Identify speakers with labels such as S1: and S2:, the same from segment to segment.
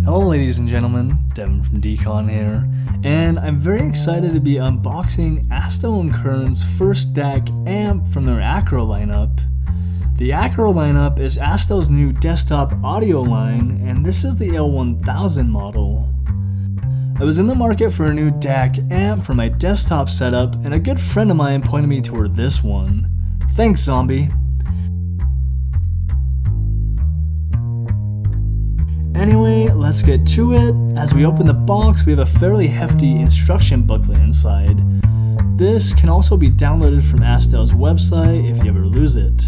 S1: Hello ladies and gentlemen, Devon from DCON here, and I'm very excited to be unboxing Astell Kern's first DAC amp from their ACRO lineup. The ACRO lineup is Astell's new desktop audio line, and this is the L1000 model. I was in the market for a new DAC amp for my desktop setup, and a good friend of mine pointed me toward this one. Thanks, zombie. Anyway, let's get to it. As we open the box, we have a fairly hefty instruction booklet inside. This can also be downloaded from Astell's website if you ever lose it.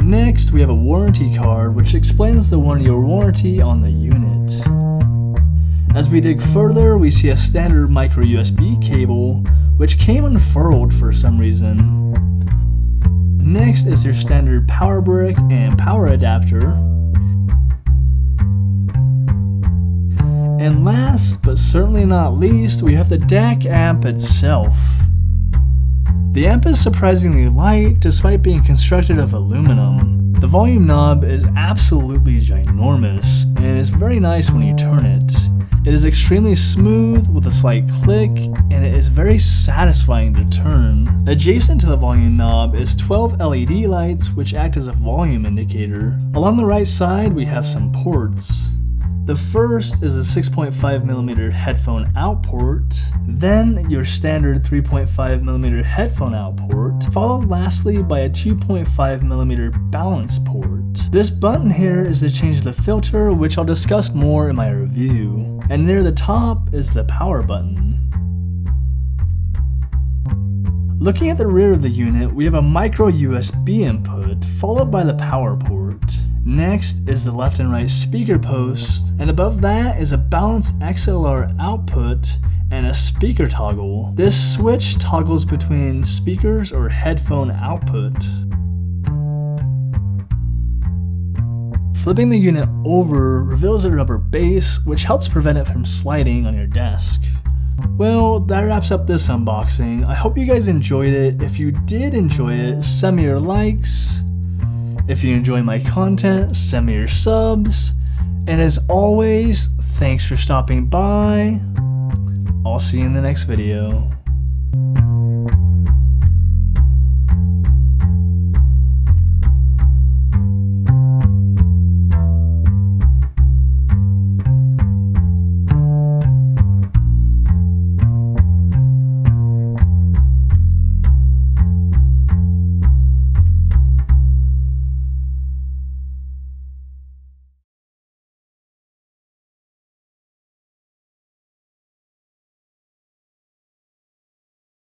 S1: Next, we have a warranty card which explains the 1-year warranty on the unit. As we dig further, we see a standard micro USB cable which came unfurled for some reason. Next is your standard power brick and power adapter. And last, but certainly not least, we have the DAC amp itself. The amp is surprisingly light despite being constructed of aluminum. The volume knob is absolutely ginormous and is very nice when you turn it. It is extremely smooth with a slight click, and it is very satisfying to turn. Adjacent to the volume knob is 12 LED lights which act as a volume indicator. Along the right side we have some ports. The first is a 6.5mm headphone out port, then your standard 3.5mm headphone out port, followed lastly by a 2.5mm balance port. This button here is to change the filter, which I'll discuss more in my review. And near the top is the power button. Looking at the rear of the unit, we have a micro USB input, followed by the power port. Next is the left and right speaker post, and above that is a balanced XLR output and a speaker toggle. This switch toggles between speakers or headphone output. Flipping the unit over reveals a rubber base, which helps prevent it from sliding on your desk. Well, that wraps up this unboxing. I hope you guys enjoyed it. If you did enjoy it, send me your likes. If you enjoy my content, send me your subs. And as always, thanks for stopping by. I'll see you in the next video.